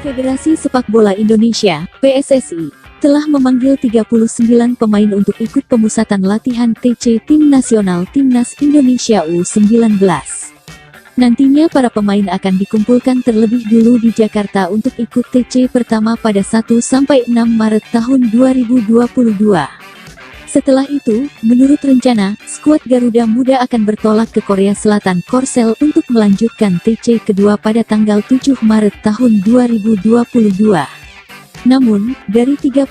Federasi Sepak Bola Indonesia, PSSI, telah memanggil 39 pemain untuk ikut pemusatan latihan TC Tim Nasional Timnas Indonesia U19. Nantinya para pemain akan dikumpulkan terlebih dulu di Jakarta untuk ikut TC pertama pada 1-6 Maret tahun 2022. Setelah itu, menurut rencana, skuad Garuda Muda akan bertolak ke Korea Selatan Korsel untuk melanjutkan TC kedua pada tanggal 7 Maret tahun 2022. Namun, dari 39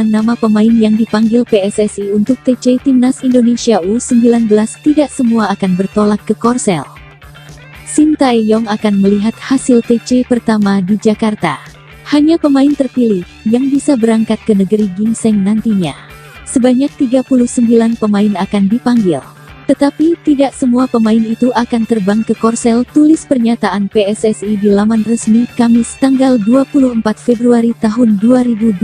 nama pemain yang dipanggil PSSI untuk TC Timnas Indonesia U19 tidak semua akan bertolak ke Korsel. Shin Tae-yong akan melihat hasil TC pertama di Jakarta. Hanya pemain terpilih yang bisa berangkat ke negeri ginseng nantinya. Sebanyak 39 pemain akan dipanggil. Tetapi tidak semua pemain itu akan terbang ke Korsel, tulis pernyataan PSSI di laman resmi Kamis tanggal 24 Februari tahun 2022.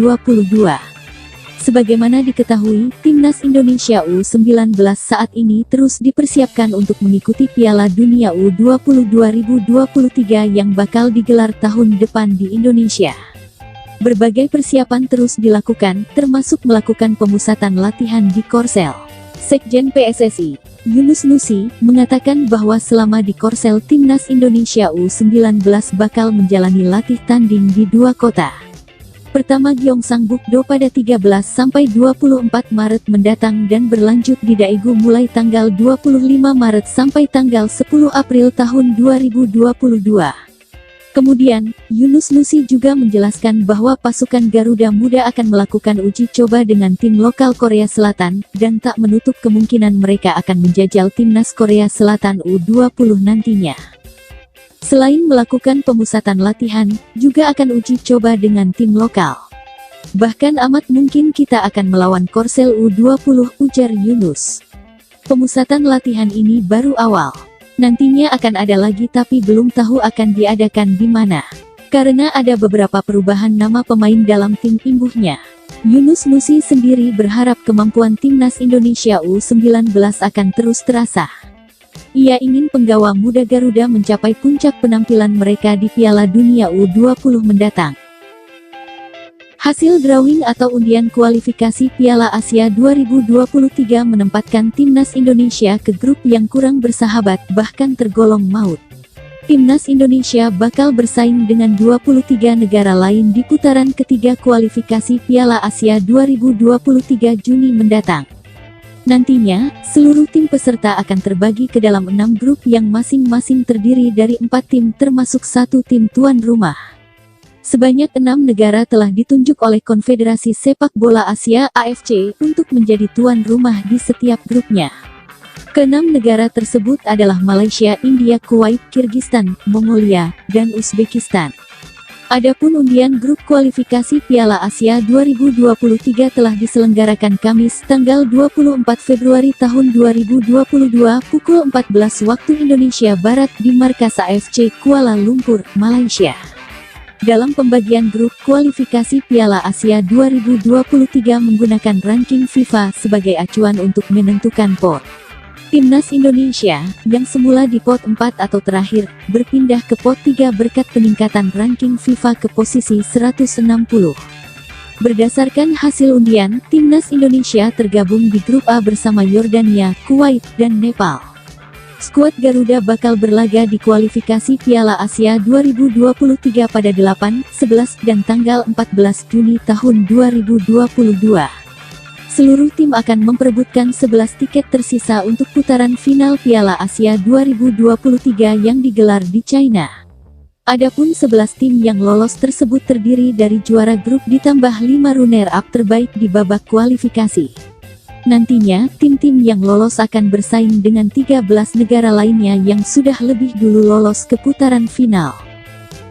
Sebagaimana diketahui, Timnas Indonesia U19 saat ini terus dipersiapkan untuk mengikuti Piala Dunia U20 2023 yang bakal digelar tahun depan di Indonesia. Berbagai persiapan terus dilakukan, termasuk melakukan pemusatan latihan di Korsel. Sekjen PSSI, Yunus Nusi, mengatakan bahwa selama di Korsel Timnas Indonesia U19 bakal menjalani latih tanding di dua kota. Pertama Gyeongsangbuk-do pada 13-24 Maret mendatang dan berlanjut di Daegu mulai tanggal 25 Maret sampai tanggal 10 April tahun 2022. Kemudian, Yunus Nusi juga menjelaskan bahwa pasukan Garuda Muda akan melakukan uji coba dengan tim lokal Korea Selatan, dan tak menutup kemungkinan mereka akan menjajal Timnas Korea Selatan U20 nantinya. Selain melakukan pemusatan latihan, juga akan uji coba dengan tim lokal. Bahkan amat mungkin kita akan melawan Korsel U20, ujar Yunus. Pemusatan latihan ini baru awal. Nantinya akan ada lagi tapi belum tahu akan diadakan di mana. Karena ada beberapa perubahan nama pemain dalam tim imbuhnya. Yunus Nusi sendiri berharap kemampuan Timnas Indonesia U19 akan terus terasah. Ia ingin penggawa muda Garuda mencapai puncak penampilan mereka di Piala Dunia U20 mendatang. Hasil drawing atau undian kualifikasi Piala Asia 2023 menempatkan Timnas Indonesia ke grup yang kurang bersahabat, bahkan tergolong maut. Timnas Indonesia bakal bersaing dengan 23 negara lain di putaran ketiga kualifikasi Piala Asia 2023 Juni mendatang. Nantinya, seluruh tim peserta akan terbagi ke dalam 6 grup yang masing-masing terdiri dari 4 tim termasuk 1 tim tuan rumah. Sebanyak 6 negara telah ditunjuk oleh Konfederasi Sepak Bola Asia (AFC) untuk menjadi tuan rumah di setiap grupnya. Ke-6 negara tersebut adalah Malaysia, India, Kuwait, Kirgistan, Mongolia, dan Uzbekistan. Adapun undian grup kualifikasi Piala Asia 2023 telah diselenggarakan Kamis tanggal 24 Februari tahun 2022 pukul 14 waktu Indonesia Barat di markas AFC Kuala Lumpur, Malaysia. Dalam pembagian grup kualifikasi Piala Asia 2023 menggunakan ranking FIFA sebagai acuan untuk menentukan pot. Timnas Indonesia, yang semula di pot 4 atau terakhir, berpindah ke pot 3 berkat peningkatan ranking FIFA ke posisi 160. Berdasarkan hasil undian, Timnas Indonesia tergabung di grup A bersama Yordania, Kuwait, dan Nepal. Skuad Garuda bakal berlaga di kualifikasi Piala Asia 2023 pada 8, 11, dan tanggal 14 Juni tahun 2022. Seluruh tim akan memperebutkan 11 tiket tersisa untuk putaran final Piala Asia 2023 yang digelar di China. Adapun 11 tim yang lolos tersebut terdiri dari juara grup ditambah 5 runner-up terbaik di babak kualifikasi. Nantinya, tim-tim yang lolos akan bersaing dengan 13 negara lainnya yang sudah lebih dulu lolos ke putaran final.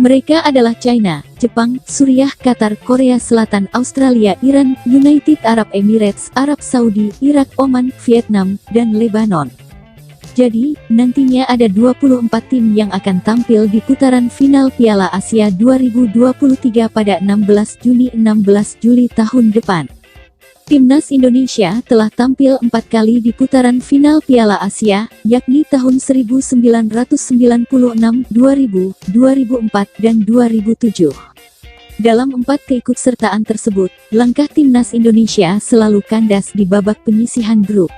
Mereka adalah China, Jepang, Suriah, Qatar, Korea Selatan, Australia, Iran, United Arab Emirates, Arab Saudi, Irak, Oman, Vietnam, dan Lebanon. Jadi, nantinya ada 24 tim yang akan tampil di putaran final Piala Asia 2023 pada 16 Juni-16 Juli tahun depan. Timnas Indonesia telah tampil 4 kali di putaran final Piala Asia, yakni tahun 1996, 2000, 2004, dan 2007. Dalam 4 keikutsertaan tersebut, langkah timnas Indonesia selalu kandas di babak penyisihan grup.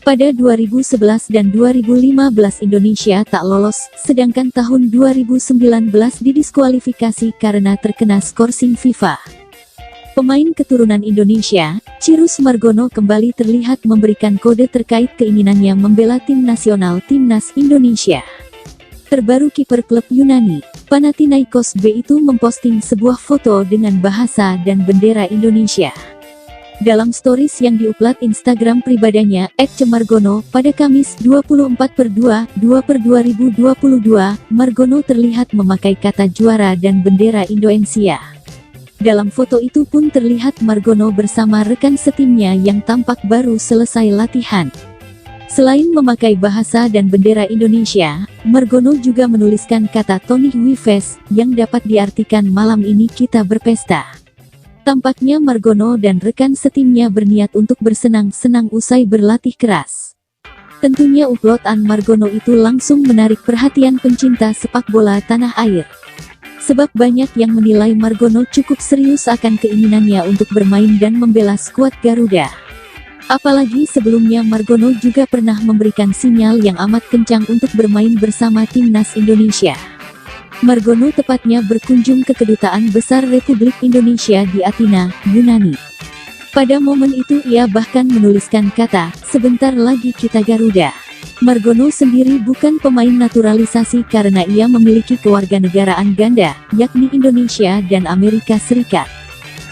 Pada 2011 dan 2015 Indonesia tak lolos, sedangkan tahun 2019 didiskualifikasi karena terkena skorsing FIFA. Pemain keturunan Indonesia, Chirus Margono kembali terlihat memberikan kode terkait keinginannya membela tim nasional timnas Indonesia. Terbaru kiper klub Yunani, Panathinaikos B itu memposting sebuah foto dengan bahasa dan bendera Indonesia. Dalam stories yang diupload Instagram pribadinya @cemargono pada Kamis 24/2/2022, Margono terlihat memakai kata juara dan bendera Indonesia. Dalam foto itu pun terlihat Margono bersama rekan setimnya yang tampak baru selesai latihan. Selain memakai bahasa dan bendera Indonesia, Margono juga menuliskan kata Tony Wives, yang dapat diartikan malam ini kita berpesta. Tampaknya Margono dan rekan setimnya berniat untuk bersenang-senang usai berlatih keras. Tentunya uploadan Margono itu langsung menarik perhatian pencinta sepak bola tanah air. Sebab banyak yang menilai Margono cukup serius akan keinginannya untuk bermain dan membela skuad Garuda. Apalagi sebelumnya Margono juga pernah memberikan sinyal yang amat kencang untuk bermain bersama timnas Indonesia. Margono tepatnya berkunjung ke Kedutaan Besar Republik Indonesia di Athena, Yunani. Pada momen itu ia bahkan menuliskan kata, "Sebentar lagi kita Garuda." Margono sendiri bukan pemain naturalisasi karena ia memiliki kewarganegaraan ganda, yakni Indonesia dan Amerika Serikat.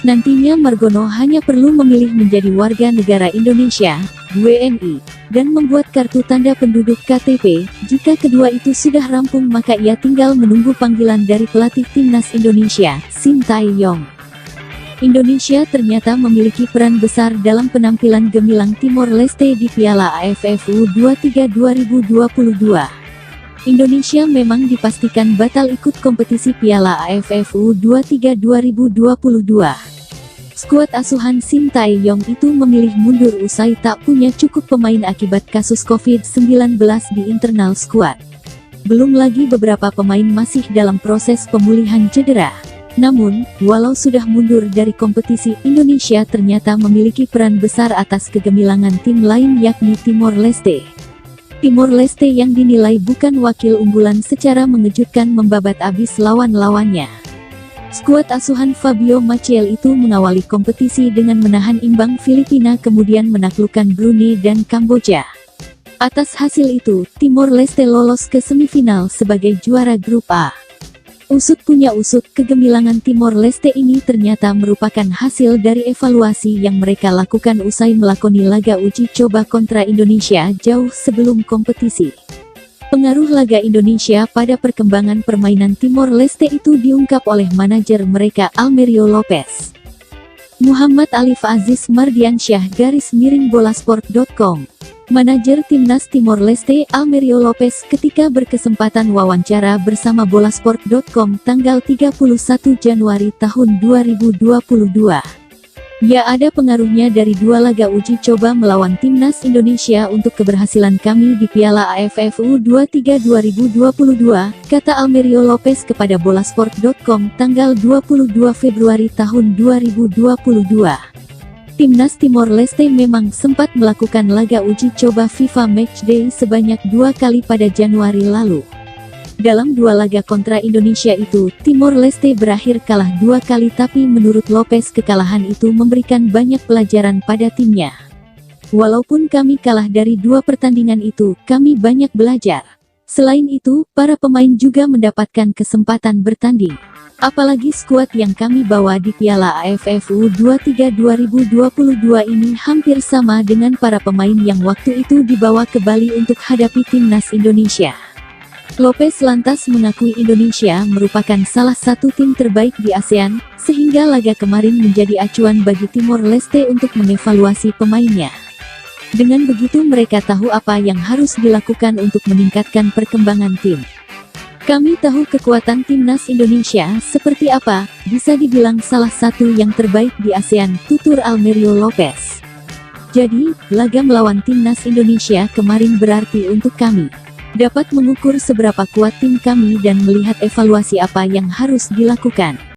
Nantinya Margono hanya perlu memilih menjadi warga negara Indonesia, WNI, dan membuat kartu tanda penduduk KTP. Jika kedua itu sudah rampung maka ia tinggal menunggu panggilan dari pelatih timnas Indonesia, Sintayong. Indonesia ternyata memiliki peran besar dalam penampilan gemilang Timor Leste di Piala AFF U23 2022. Indonesia memang dipastikan batal ikut kompetisi Piala AFF U23 2022. Skuad asuhan Sintayong itu memilih mundur usai tak punya cukup pemain akibat kasus COVID-19 di internal skuad. Belum lagi beberapa pemain masih dalam proses pemulihan cedera. Namun, walau sudah mundur dari kompetisi, Indonesia ternyata memiliki peran besar atas kegemilangan tim lain yakni Timor Leste. Timor Leste yang dinilai bukan wakil unggulan secara mengejutkan membabat abis lawan-lawannya. Skuad asuhan Fabio Maciel itu mengawali kompetisi dengan menahan imbang Filipina kemudian menaklukkan Brunei dan Kamboja. Atas hasil itu, Timor Leste lolos ke semifinal sebagai juara grup A. Usut punya usut, kegemilangan Timor Leste ini ternyata merupakan hasil dari evaluasi yang mereka lakukan usai melakoni laga uji coba kontra Indonesia jauh sebelum kompetisi. Pengaruh laga Indonesia pada perkembangan permainan Timor Leste itu diungkap oleh manajer mereka Almerio Lopez. Muhammad Alif Aziz Mardiansyah _bolasport.com. Manajer timnas Timor Leste Almerio Lopez ketika berkesempatan wawancara bersama bolasport.com tanggal 31 Januari tahun 2022. Ya, ada pengaruhnya dari 2 laga uji coba melawan timnas Indonesia untuk keberhasilan kami di Piala AFF U23 2022, kata Almerio Lopez kepada bolasport.com tanggal 22 Februari tahun 2022. Timnas Timor Leste memang sempat melakukan laga uji coba FIFA Matchday sebanyak 2 kali pada Januari lalu. Dalam 2 laga kontra Indonesia itu, Timor Leste berakhir kalah 2 kali tapi menurut Lopez kekalahan itu memberikan banyak pelajaran pada timnya. Walaupun kami kalah dari 2 pertandingan itu, kami banyak belajar. Selain itu, para pemain juga mendapatkan kesempatan bertanding. Apalagi skuad yang kami bawa di Piala AFF U23 2022 ini hampir sama dengan para pemain yang waktu itu dibawa ke Bali untuk hadapi timnas Indonesia. Lopez lantas mengakui Indonesia merupakan salah satu tim terbaik di ASEAN, sehingga laga kemarin menjadi acuan bagi Timor Leste untuk mengevaluasi pemainnya. Dengan begitu mereka tahu apa yang harus dilakukan untuk meningkatkan perkembangan tim. Kami tahu kekuatan timnas Indonesia seperti apa, bisa dibilang salah satu yang terbaik di ASEAN, tutur Almerio Lopez. Jadi, laga melawan timnas Indonesia kemarin berarti untuk kami. Dapat mengukur seberapa kuat tim kami dan melihat evaluasi apa yang harus dilakukan.